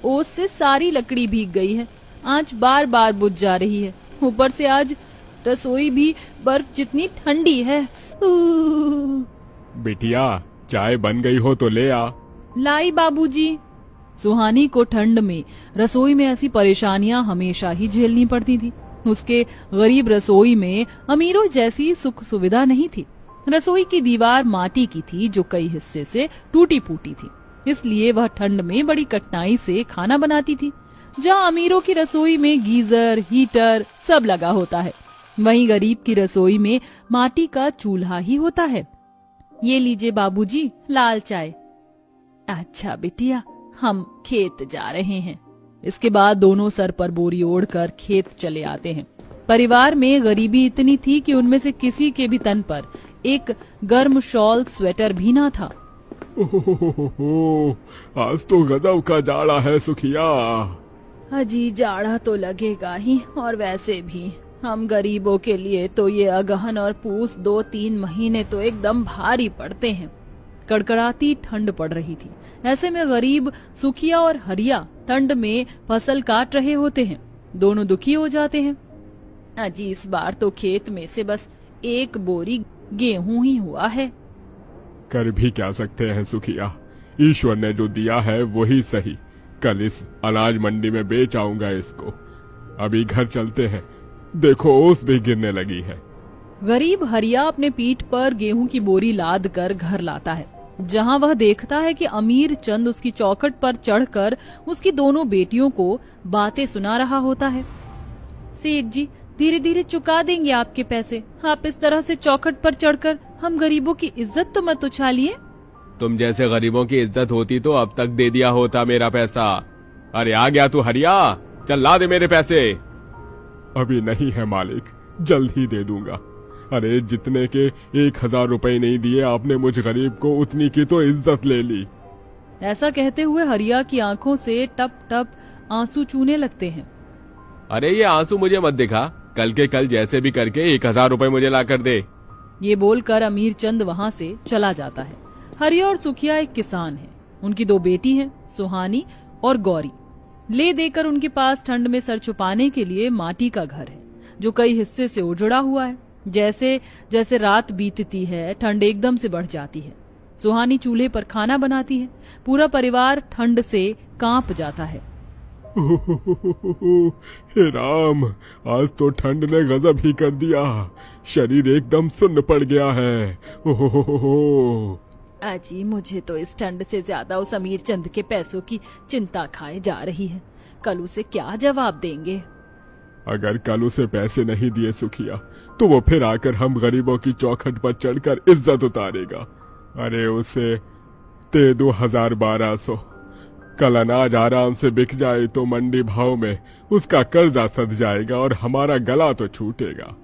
ओस से सारी लकड़ी भीग गई है। आंच बार बार बुझ जा रही है। ऊपर से आज रसोई भी बर्फ जितनी ठंडी है। बिटिया, चाय बन गई हो तो ले आ। लाई बाबूजी। सुहानी को ठंड में रसोई में ऐसी परेशानियां हमेशा ही झेलनी पड़ती थी। उसके गरीब रसोई में अमीरों जैसी सुख सुविधा नहीं थी। रसोई की दीवार माटी की थी जो कई हिस्से से टूटी फूटी थी, इसलिए वह ठंड में बड़ी कठिनाई से खाना बनाती थी। जहाँ अमीरों की रसोई में गीजर, हीटर सब लगा होता है, वहीं गरीब की रसोई में माटी का चूल्हा ही होता है। ये लीजिए बाबूजी लाल चाय। अच्छा बिटिया, हम खेत जा रहे हैं। इसके बाद दोनों सर पर बोरी ओढ़कर खेत चले आते हैं। परिवार में गरीबी इतनी थी कि उनमें से किसी के भी तन पर एक गर्म शॉल स्वेटर भी ना था। आज तो गजब का जाड़ा है सुखिया। अजी जाड़ा तो लगेगा ही, और वैसे भी हम गरीबों के लिए तो ये अगहन और पूस 2-3 महीने तो एकदम भारी पड़ते हैं। कड़कड़ाती ठंड पड़ रही थी। ऐसे में गरीब सुखिया और हरिया ठंड में फसल काट रहे होते हैं। दोनों दुखी हो जाते हैं। अजी इस बार तो खेत में से बस 1 बोरी गेहूं ही हुआ है। कर भी क्या सकते हैं सुखिया, ईश्वर ने जो दिया है वही सही। कल इस अनाज मंडी में बेच आऊंगा इसको। अभी घर चलते हैं, देखो ओस भी गिरने लगी है। गरीब हरिया अपने पीठ पर गेहूं की बोरी लाद कर घर लाता है, जहां वह देखता है कि अमीर चंद उसकी चौखट पर चढ़कर उसकी दोनों बेटियों को बातें सुना रहा होता है। सेठ जी धीरे धीरे चुका देंगे आपके पैसे। आप इस तरह से चौखट पर चढ़कर हम गरीबों की इज्जत तो मत उछालिए। तुम जैसे गरीबों की इज्जत होती तो अब तक दे दिया होता मेरा पैसा। अरे आ गया तू हरिया, चल ला दे मेरे पैसे। अभी नहीं है मालिक, जल्द ही दे दूंगा। अरे जितने के 1000 रुपए नहीं दिए आपने मुझ गरीब को, उतनी की तो इज्जत ले ली। ऐसा कहते हुए हरिया की आंखों से टप टप आंसू चूने लगते हैं। अरे ये आंसू मुझे मत दिखा, कल के कल जैसे भी करके 1000 रुपए मुझे ला कर दे। ये बोलकर अमीर चंद वहाँ से चला जाता है। हरिया और सुखिया एक किसान है। उनकी 2 बेटी हैं, सुहानी और गौरी। ले देकर उनके पास ठंड में सर छुपाने के लिए माटी का घर है, जो कई हिस्से से उजड़ा हुआ है। जैसे जैसे रात बीतती है ठंड एकदम से बढ़ जाती है। सुहानी चूल्हे पर खाना बनाती है। पूरा परिवार ठंड से कांप जाता है। हे राम, आज तो ठंड ने गजब ही कर दिया। शरीर एकदम सुन्न पड़ गया है। अजी मुझे तो इस ठंड से ज्यादा उस अमीर चंद के पैसों की चिंता खाए जा रही है। कल उसे क्या जवाब देंगे? अगर कल उसे पैसे नहीं दिए सुखिया, तो वो फिर आकर हम गरीबों की चौखट पर चढ़कर इज्जत उतारेगा। अरे उसे दे दो 1200। कल अनाज आराम से बिक जाए तो मंडी भाव में उसका कर्जा सध जाएगा और हमारा गला तो छूटेगा।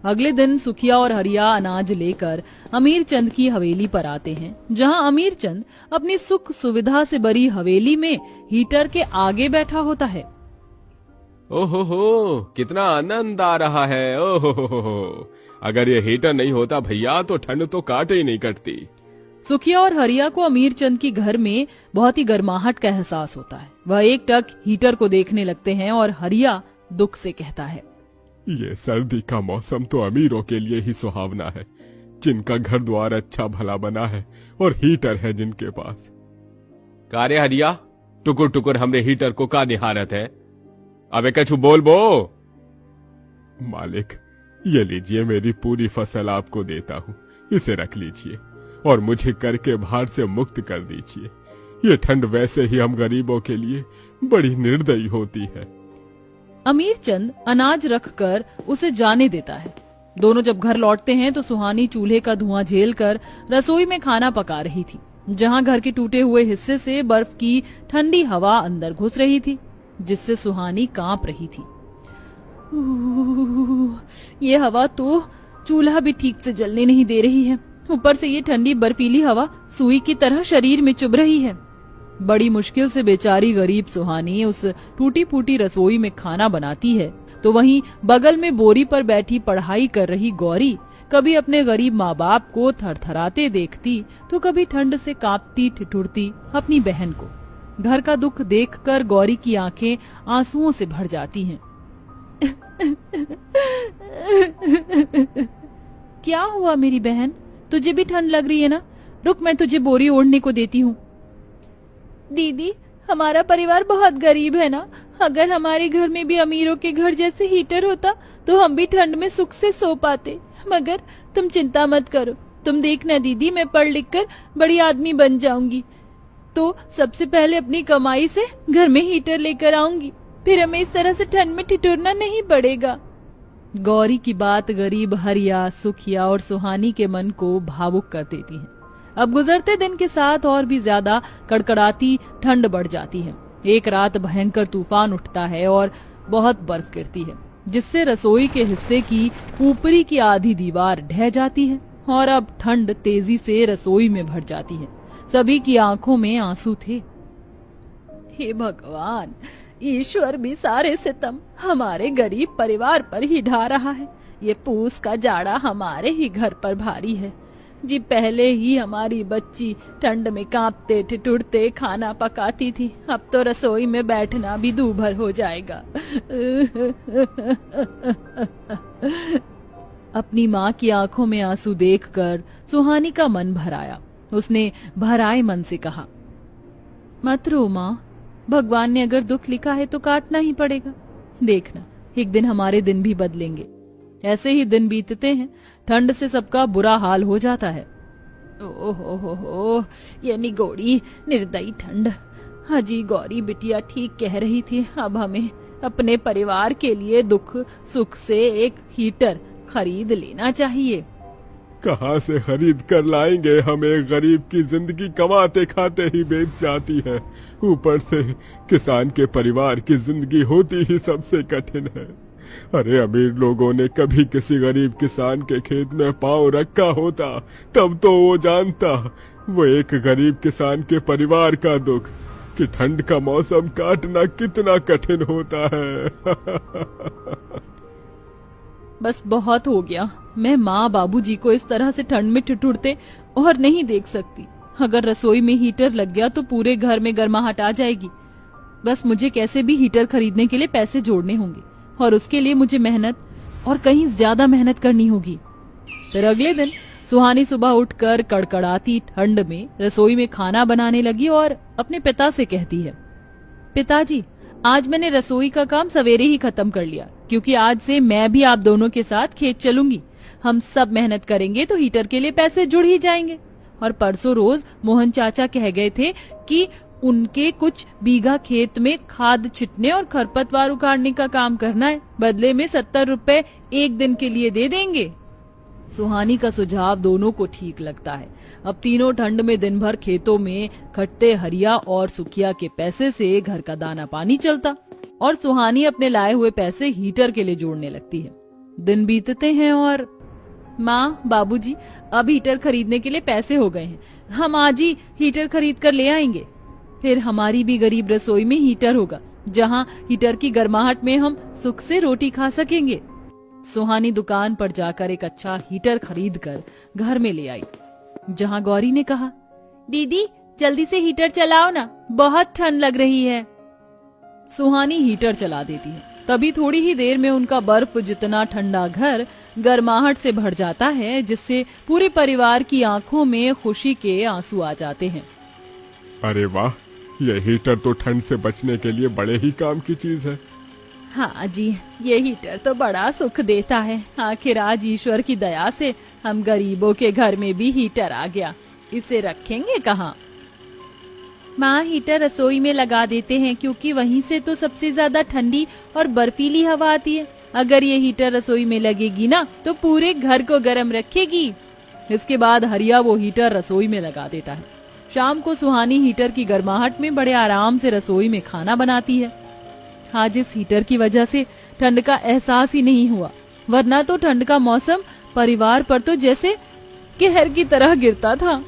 अगले दिन सुखिया और हरिया अनाज लेकर अमीर चंद की हवेली पर आते हैं, जहां अमीर चंद अपनी सुख सुविधा से भरी हवेली में हीटर के आगे बैठा होता है। ओहो कितना आनंद आ रहा है। ओहो अगर ये हीटर नहीं होता भैया तो ठंड तो काट ही नहीं कटती। सुखिया और हरिया को अमीर चंद की घर में बहुत ही गर्माहट का एहसास होता है। वह एक टक हीटर को देखने लगते हैं और हरिया दुख से कहता है, ये सर्दी का मौसम तो अमीरों के लिए ही सुहावना है, जिनका घर द्वार अच्छा भला बना है और हीटर है जिनके पास। कारे हरिया, टुकुर टुकुर हमरे हीटर को का निहारत है? अबे कछु बोल बो। मालिक ये लीजिए, मेरी पूरी फसल आपको देता हूँ, इसे रख लीजिए और मुझे कर के भार से मुक्त कर दीजिए। ये ठंड वैसे ही हम गरीबों के लिए बड़ी निर्दयी होती है। अमीर चंद अनाज रखकर उसे जाने देता है। दोनों जब घर लौटते हैं तो सुहानी चूल्हे का धुआं झेलकर रसोई में खाना पका रही थी, जहां घर के टूटे हुए हिस्से से बर्फ की ठंडी हवा अंदर घुस रही थी, जिससे सुहानी कांप रही थी। ये हवा तो चूल्हा भी ठीक से जलने नहीं दे रही है। ऊपर से ये ठंडी बर्फीली हवा सुई की तरह शरीर में चुभ रही है। बड़ी मुश्किल से बेचारी गरीब सुहानी उस टूटी फूटी रसोई में खाना बनाती है, तो वहीं बगल में बोरी पर बैठी पढ़ाई कर रही गौरी कभी अपने गरीब माँ बाप को थरथराते देखती तो कभी ठंड से कांपती ठिठुरती अपनी बहन को। घर का दुख देखकर गौरी की आंखें आंसुओं से भर जाती हैं। क्या हुआ मेरी बहन, तुझे भी ठंड लग रही है ना? रुक, मैं तुझे बोरी ओढ़ने को देती हूँ। दीदी, हमारा परिवार बहुत गरीब है ना, अगर हमारे घर में भी अमीरों के घर जैसे हीटर होता तो हम भी ठंड में सुख से सो पाते। मगर तुम चिंता मत करो, तुम देखना दीदी, मैं पढ़ लिख कर बड़ी आदमी बन जाऊंगी तो सबसे पहले अपनी कमाई से घर में हीटर लेकर आऊंगी, फिर हमें इस तरह से ठंड में ठिठुरना नहीं पड़ेगा। गौरी की बात गरीब हरिया, सुखिया और सुहानी के मन को भावुक कर देती है। अब गुजरते दिन के साथ और भी ज्यादा कड़कड़ाती ठंड बढ़ जाती है। एक रात भयंकर तूफान उठता है और बहुत बर्फ गिरती है, जिससे रसोई के हिस्से की ऊपरी की आधी दीवार ढह जाती है और अब ठंड तेजी से रसोई में भर जाती है। सभी की आंखों में आंसू थे। हे भगवान, ईश्वर भी सारे सितम हमारे गरीब परिवार पर ही ढा रहा है। ये पूस का जाड़ा हमारे ही घर पर भारी है जी। पहले ही हमारी बच्ची ठंड में कांपते ठिठुरते खाना पकाती थी, अब तो रसोई में बैठना भी दूभर हो जाएगा। अपनी माँ की आंखों में आंसू देखकर सुहानी का मन भर आया। उसने भराए मन से कहा, मत रो माँ, भगवान ने अगर दुख लिखा है तो काटना ही पड़ेगा। देखना, एक दिन हमारे दिन भी बदलेंगे। ऐसे ही दिन बीतते हैं, ठंड से सबका बुरा हाल हो जाता है। ओहो, ये निगोड़ी निर्दयी ठंड। हाजी गौरी बिटिया ठीक कह रही थी, अब हमें अपने परिवार के लिए दुख सुख से एक हीटर खरीद लेना चाहिए। कहाँ से खरीद कर लाएंगे? हमें गरीब की जिंदगी कमाते खाते ही बीत जाती है, ऊपर से किसान के परिवार की जिंदगी होती ही सबसे कठिन है। अरे अमीर लोगों ने कभी किसी गरीब किसान के खेत में पांव रखा होता तब तो वो जानता वो एक गरीब किसान के परिवार का दुख कि ठंड का मौसम काटना कितना कठिन होता है। बस बहुत हो गया, मैं माँ बाबूजी को इस तरह से ठंड में ठिठुरते और नहीं देख सकती। अगर रसोई में हीटर लग गया तो पूरे घर में गर्माहट आ जाएगी। बस मुझे कैसे भी हीटर खरीदने के लिए पैसे जोड़ने होंगे और उसके लिए मुझे मेहनत और कहीं ज्यादा मेहनत करनी होगी। फिर अगले दिन सुहानी सुबह उठकर कड़कड़ाती ठंड में रसोई में खाना बनाने लगी और अपने पिता से कहती है, पिताजी, आज मैंने रसोई का काम सवेरे ही खत्म कर लिया, क्योंकि आज से मैं भी आप दोनों के साथ खेत चलूंगी। हम सब मेहनत करेंगे तो हीटर के लिए पैसे जुड़ ही जाएंगे। और परसों रोज मोहन चाचा कह गए थे कि उनके कुछ बीघा खेत में खाद छिटने और खरपतवार उखाड़ने का काम करना है, बदले में 70 रुपए एक दिन के लिए दे देंगे। सुहानी का सुझाव दोनों को ठीक लगता है। अब तीनों ठंड में दिन भर खेतों में खटते हरिया और सुखिया के पैसे से घर का दाना पानी चलता और सुहानी अपने लाए हुए पैसे हीटर के लिए जोड़ने लगती है। दिन बीतते हैं और माँ बाबूजी, अब हीटर खरीदने के लिए पैसे हो गए हैं, हम आज ही हीटर खरीद कर ले आएंगे। फिर हमारी भी गरीब रसोई में हीटर होगा, जहाँ हीटर की गर्माहट में हम सुख से रोटी खा सकेंगे। सुहानी दुकान पर जाकर एक अच्छा हीटर खरीद कर घर में ले आई, जहाँ गौरी ने कहा, दीदी जल्दी से हीटर चलाओ ना, बहुत ठंड लग रही है। सुहानी हीटर चला देती है। तभी थोड़ी ही देर में उनका बर्फ जितना ठंडा घर गर्माहट से भर जाता है, जिससे पूरे परिवार की आंखों में खुशी के आंसू आ जाते हैं। अरे वाह, ये हीटर तो ठंड से बचने के लिए बड़े ही काम की चीज है। हाँ जी, ये हीटर तो बड़ा सुख देता है। आखिर आज ईश्वर की दया से हम गरीबों के घर में भी हीटर आ गया। इसे रखेंगे कहाँ? माँ, हीटर रसोई में लगा देते हैं, क्योंकि वहीं से तो सबसे ज्यादा ठंडी और बर्फीली हवा आती है। अगर ये हीटर रसोई में लगेगी ना तो पूरे घर को गर्म रखेगी। इसके बाद हरिया वो हीटर रसोई में लगा देता है। शाम को सुहानी हीटर की गर्माहट में बड़े आराम से रसोई में खाना बनाती है। आज इस हीटर की वजह से ठंड का एहसास ही नहीं हुआ, वरना तो ठंड का मौसम परिवार पर तो जैसे कहर की तरह गिरता था।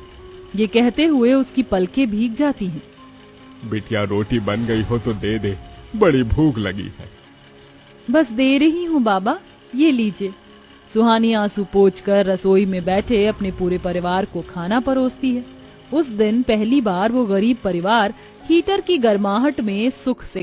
ये कहते हुए उसकी पलकें भीग जाती हैं। बिटिया, रोटी बन गई हो तो दे दे, बड़ी भूख लगी है। बस दे रही हूँ बाबा, ये लीजिए। सुहानी आंसू पोंछकर रसोई में बैठे अपने पूरे परिवार को खाना परोसती है। उस दिन पहली बार वो गरीब परिवार हीटर की गर्माहट में सुख से